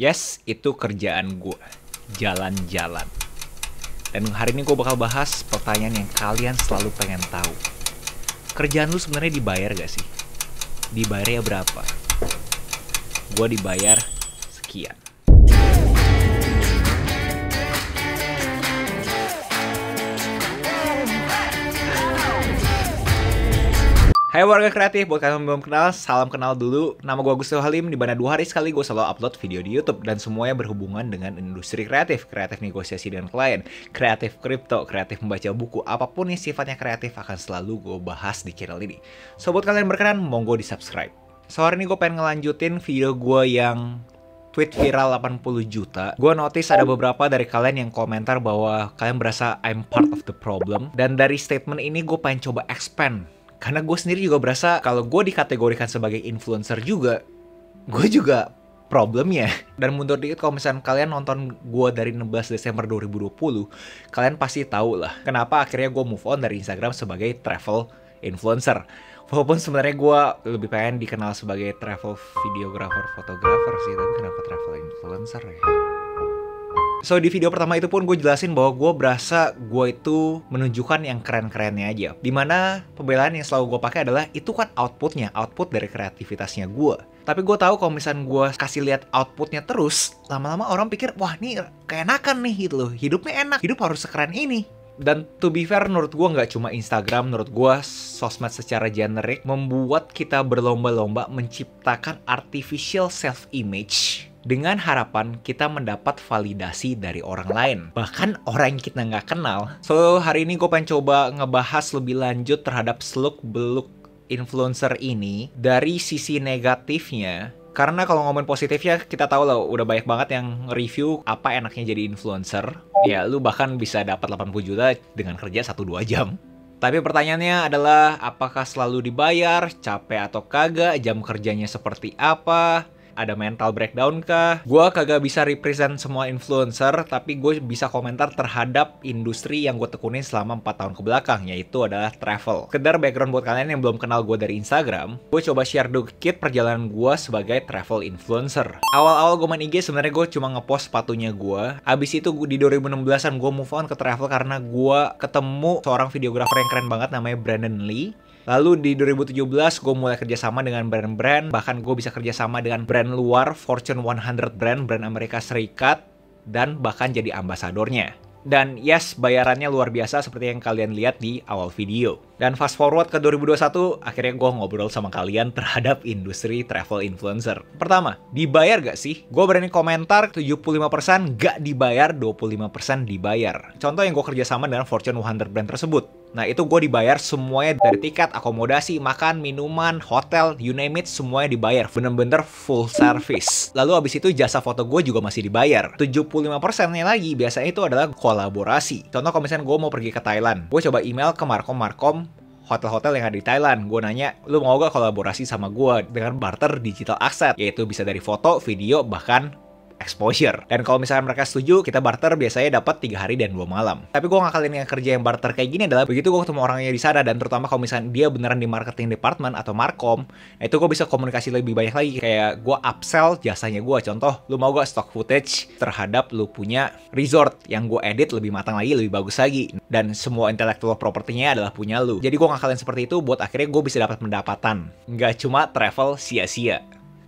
Yes, itu kerjaan gue, jalan-jalan. Dan hari ini gue bakal bahas pertanyaan yang kalian selalu pengen tahu. Kerjaan lu sebenarnya dibayar gak sih? Dibayarnya berapa? Gue dibayar sekian. Hai warga kreatif, buat kalian yang belum kenal, salam kenal dulu. Nama gue Gusto Halim, di mana 2 hari sekali gue selalu upload video di YouTube. Dan semuanya berhubungan dengan industri kreatif. Kreatif negosiasi dengan klien, kreatif kripto, kreatif membaca buku. Apapun yang sifatnya kreatif akan selalu gue bahas di channel ini. So buat kalian berkenan, monggo di subscribe. So hari ini gue pengen ngelanjutin video gue yang tweet viral 80 juta. Gue notice ada beberapa dari kalian yang komentar bahwa kalian berasa I'm part of the problem. Dan dari statement ini gue pengen coba expand. Karena gue sendiri juga berasa kalau gue dikategorikan sebagai influencer juga, gue juga problemnya. Dan mundur dikit, kalau misalnya kalian nonton gue dari 16 Desember 2020, kalian pasti tahu lah kenapa akhirnya gue move on dari Instagram sebagai travel influencer. Walaupun sebenarnya gue lebih pengen dikenal sebagai travel videographer, fotografer sih, tapi kenapa travel influencer ya? So di video pertama itu pun gue jelasin bahwa gue berasa gue itu menunjukkan yang keren-kerennya aja. Dimana pembelaan yang selalu gue pakai adalah itu kan outputnya, output dari kreativitasnya gue. Tapi gue tahu kalau misalnya gue kasih lihat outputnya terus, lama-lama orang pikir, wah ini keenakan nih gitu loh, hidupnya enak, hidup harus sekeren ini. Dan to be fair, menurut gue nggak cuma Instagram, menurut gue sosmed secara generik membuat kita berlomba-lomba menciptakan artificial self-image dengan harapan kita mendapat validasi dari orang lain, bahkan orang yang kita nggak kenal. So hari ini gue pengen coba ngebahas lebih lanjut terhadap seluk-beluk influencer ini dari sisi negatifnya. Karena kalau ngomongin positifnya, kita tahu lah udah banyak banget yang nge-review apa enaknya jadi influencer. Ya lu bahkan bisa dapat 80 juta dengan kerja 1-2 jam. Tapi pertanyaannya adalah apakah selalu dibayar, capek atau kagak, jam kerjanya seperti apa, ada mental breakdown kah? Gue kagak bisa represent semua influencer, tapi gue bisa komentar terhadap industri yang gue tekunin selama 4 tahun kebelakang, yaitu adalah travel. Sekedar background buat kalian yang belum kenal gue dari Instagram, gue coba share dikit perjalanan gue sebagai travel influencer. Awal-awal gue main IG sebenarnya gue cuma ngepost sepatunya gue. Abis itu di 2016an gue move on ke travel karena gue ketemu seorang videografer yang keren banget namanya Brandon Lee. Lalu di 2017 gue mulai kerjasama dengan brand-brand, bahkan gue bisa kerjasama dengan brand luar, Fortune 100 brand Amerika Serikat, dan bahkan jadi ambasadornya. Dan yes, bayarannya luar biasa seperti yang kalian lihat di awal video. Dan fast forward ke 2021, akhirnya gue ngobrol sama kalian terhadap industri travel influencer. Pertama, dibayar gak sih? Gue berani komentar 75% gak dibayar, 25% dibayar. Contoh yang gue kerjasama dengan Fortune 100 brand tersebut. Nah itu gue dibayar semuanya dari tiket, akomodasi, makan, minuman, hotel, you name it, semuanya dibayar. Bener-bener full service. Lalu abis itu jasa foto gue juga masih dibayar. 75%-nya lagi biasanya itu adalah kolaborasi. Contoh kalau misalnya gue mau pergi ke Thailand, gue coba email ke Markom hotel-hotel yang ada di Thailand. Gue nanya, lu mau gak kolaborasi sama gue dengan barter digital asset? Yaitu bisa dari foto, video, bahkan exposure. Dan kalau misalnya mereka setuju, kita barter biasanya dapat 3 hari dan 2 malam. Tapi gue ngakalin yang kerja yang barter kayak gini adalah begitu gue ketemu orangnya di sana, dan terutama kalau misalnya dia beneran di marketing department atau markom, itu gue bisa komunikasi lebih banyak lagi. Kayak gue upsell jasanya gue. Contoh, lu mau gak stock footage terhadap lu punya resort yang gue edit lebih matang lagi, lebih bagus lagi, dan semua intellectual property-nya adalah punya lu. Jadi gue ngakalin seperti itu buat akhirnya gue bisa dapat pendapatan, nggak cuma travel sia-sia.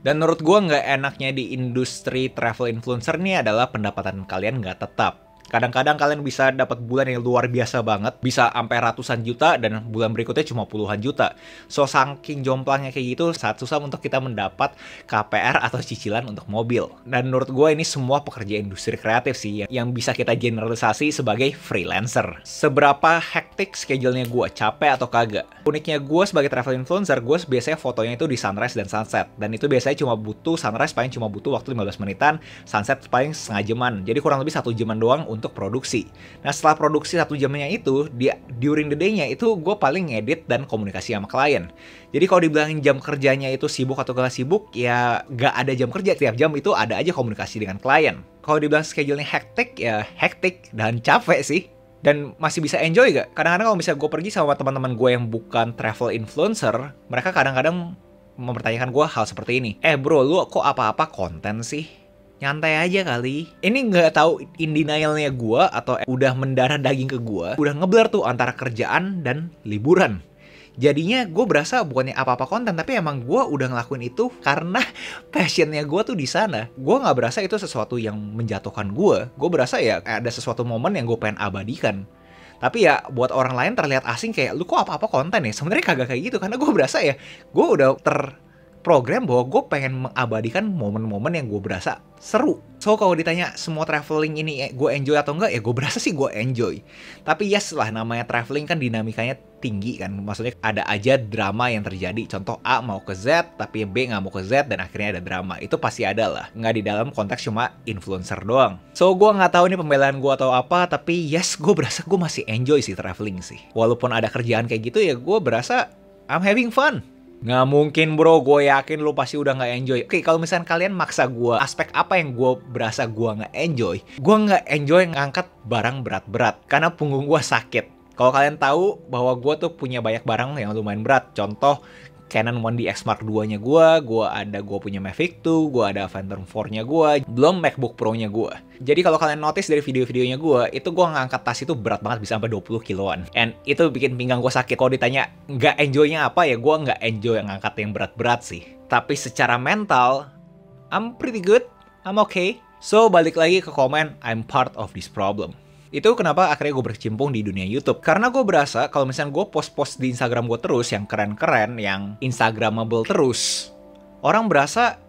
Dan menurut gue nggak enaknya di industri travel influencer nih adalah pendapatan kalian nggak tetap. Kadang-kadang kalian bisa dapat bulan yang luar biasa banget, bisa sampai ratusan juta, dan bulan berikutnya cuma puluhan juta. So saking jomplangnya kayak gitu, saat susah untuk kita mendapat KPR atau cicilan untuk mobil. Dan menurut gue ini semua pekerja industri kreatif sih, yang bisa kita generalisasi sebagai freelancer. Seberapa hektik schedule-nya gue, capek atau kagak? Uniknya gue sebagai travel influencer, gue biasanya fotonya itu di sunrise dan sunset. Dan itu biasanya cuma butuh, sunrise paling cuma butuh waktu 15 menitan, sunset paling setengah jaman. Jadi kurang lebih 1 jaman doang untuk produksi. Nah setelah produksi 1 jamnya itu, during the day-nya itu gue paling ngedit dan komunikasi sama klien. Jadi kalau dibilangin jam kerjanya itu sibuk atau gak sibuk, ya gak ada jam kerja. Tiap jam itu ada aja komunikasi dengan klien. Kalau dibilang schedule-nya hektik, ya hektik dan capek sih. Dan masih bisa enjoy gak? Kadang-kadang kalau misalnya gue pergi sama teman-teman gue yang bukan travel influencer, mereka kadang-kadang mempertanyakan gue hal seperti ini. Bro, lu kok apa-apa konten sih? nyantai aja kali. Ini nggak tahu in denial-nya gue atau udah mendarah daging ke gue. Udah ngeblur tuh antara kerjaan dan liburan. Jadinya gue berasa bukannya apa-apa konten, tapi emang gue udah ngelakuin itu karena passionnya gue tuh di sana. Gue nggak berasa itu sesuatu yang menjatuhkan gue. Gue berasa ya ada sesuatu momen yang gue pengen abadikan. Tapi ya buat orang lain terlihat asing kayak lu kok apa-apa konten ya. Sebenarnya kagak kayak gitu karena gue berasa ya gue udah terprogram bahwa gue pengen mengabadikan momen-momen yang gue berasa seru. So kalau ditanya semua traveling ini gue enjoy atau enggak, ya gue berasa sih gue enjoy. Tapi yes lah, namanya traveling kan dinamikanya tinggi kan. Maksudnya ada aja drama yang terjadi. Contoh A mau ke Z, tapi B nggak mau ke Z, dan akhirnya ada drama. Itu pasti ada lah. Nggak di dalam konteks cuma influencer doang. So gue nggak tahu nih pembelaan gue atau apa, tapi yes, gue berasa gue masih enjoy sih traveling sih. Walaupun ada kerjaan kayak gitu ya gue berasa I'm having fun. Nggak mungkin bro, gue yakin lu pasti udah nggak enjoy. Oke, kalau misalnya kalian maksa gue, aspek apa yang gue berasa gue nggak enjoy? Gue nggak enjoy ngangkat barang berat-berat, karena punggung gue sakit. Kalau kalian tahu bahwa gue tuh punya banyak barang yang lumayan berat. Contoh, Canon 1DX Mark II-nya gue punya Mavic 2, gue ada Phantom 4-nya gue, belum MacBook Pro-nya gue. Jadi kalau kalian notice dari video-videonya gue, itu gue ngangkat tas itu berat banget, bisa sampai 20 kiloan. And itu bikin pinggang gue sakit. Kalau ditanya nggak enjoy-nya apa, ya gue nggak enjoy ngangkat yang berat-berat sih. Tapi secara mental, I'm pretty good, I'm okay. So balik lagi ke komen, I'm part of this problem. Itu kenapa akhirnya gue berkecimpung di dunia YouTube. Karena gue berasa kalau misalnya gue post-post di Instagram gue terus, yang keren-keren, yang Instagramable terus, orang berasa,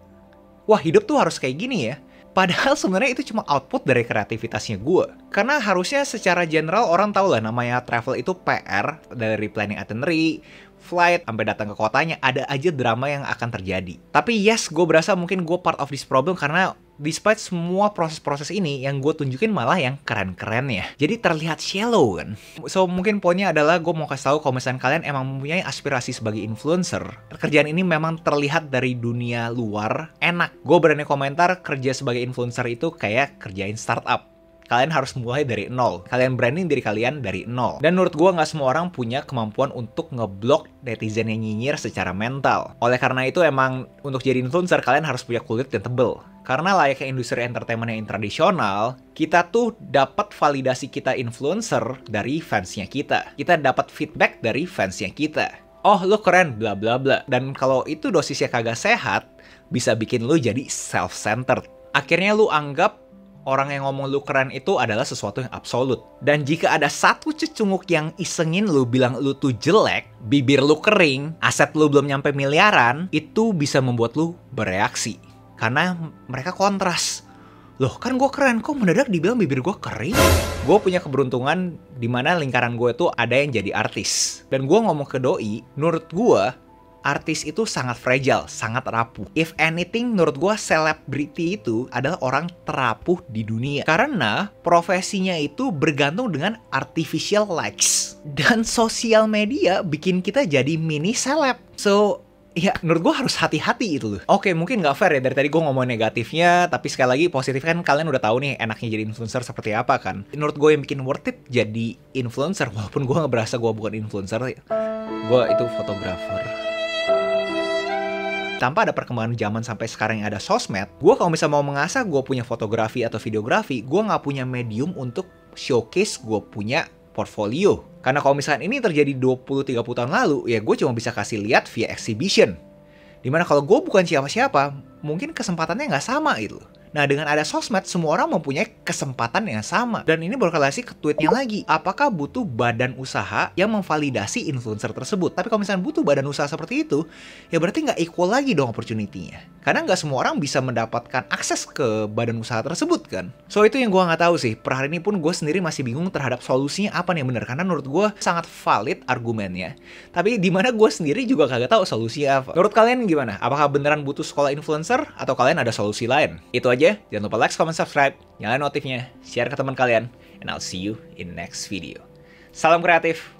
wah hidup tuh harus kayak gini ya. Padahal sebenarnya itu cuma output dari kreativitasnya gue. Karena harusnya secara general orang tahu lah namanya travel itu PR, dari planning itinerary, flight, sampai datang ke kotanya, ada aja drama yang akan terjadi. Tapi yes, gue berasa mungkin gue part of this problem karena despite semua proses-proses ini, yang gue tunjukin malah yang keren-kerennya. Jadi terlihat shallow kan. So mungkin poinnya adalah gue mau kasih tahu kalau misalnya kalian emang mempunyai aspirasi sebagai influencer, kerjaan ini memang terlihat dari dunia luar enak. Gue berani komentar kerja sebagai influencer itu kayak kerjain startup. Kalian harus mulai dari nol. Kalian branding diri kalian dari nol. Dan menurut gue nggak semua orang punya kemampuan untuk ngeblok netizen yang nyinyir secara mental. Oleh karena itu emang untuk jadi influencer kalian harus punya kulit yang tebel. Karena layaknya industri entertainment yang tradisional, kita tuh dapat validasi kita influencer dari fansnya kita. Kita dapat feedback dari fansnya kita. Oh, lu keren, bla bla bla. Dan kalau itu dosisnya kagak sehat, bisa bikin lu jadi self-centered. Akhirnya lu anggap orang yang ngomong lu keren itu adalah sesuatu yang absolut. Dan jika ada satu cecunguk yang isengin lu bilang lu tuh jelek, bibir lu kering, aset lu belum nyampe miliaran, itu bisa membuat lu bereaksi. Karena mereka kontras. Loh kan gue keren, kok mendadak dibilang bibir gue kering? Gue punya keberuntungan di mana lingkaran gue tuh ada yang jadi artis. Dan gue ngomong ke doi, menurut gue, artis itu sangat fragile, sangat rapuh. If anything, menurut gue selebriti itu adalah orang terapuh di dunia. Karena profesinya itu bergantung dengan artificial likes. Dan sosial media bikin kita jadi mini seleb. So, ya menurut gue harus hati-hati itu loh. Oke, mungkin nggak fair ya dari tadi gue ngomong negatifnya, tapi sekali lagi positif kan kalian udah tahu nih enaknya jadi influencer seperti apa kan. Menurut gue yang bikin worth it jadi influencer, walaupun gue nggak berasa gue bukan influencer, gue itu fotografer. Tanpa ada perkembangan zaman sampai sekarang yang ada sosmed, gue kalau misalnya mau mengasah gue punya fotografi atau videografi, gue nggak punya medium untuk showcase gue punya portfolio. Karena kalau misalnya ini terjadi 20-30 tahun lalu, ya gue cuma bisa kasih lihat via exhibition. Dimana kalau gue bukan siapa-siapa, mungkin kesempatannya nggak sama gitu. Nah, dengan ada sosmed, semua orang mempunyai kesempatan yang sama. Dan ini berkorelasi ke tweetnya lagi. Apakah butuh badan usaha yang memvalidasi influencer tersebut? Tapi kalau misalnya butuh badan usaha seperti itu, ya berarti nggak equal lagi dong opportunity-nya. Karena nggak semua orang bisa mendapatkan akses ke badan usaha tersebut kan. So, itu yang gue nggak tahu sih. Per hari ini pun gue sendiri masih bingung terhadap solusinya apa nih yang bener. Karena menurut gue sangat valid argumennya. Tapi dimana gue sendiri juga kagak tahu solusinya apa. Menurut kalian gimana? Apakah beneran butuh sekolah influencer? Atau kalian ada solusi lain? Itu aja. Jangan lupa like, comment, subscribe, nyalain notifnya, share ke teman kalian, and I'll see you in next video. Salam kreatif!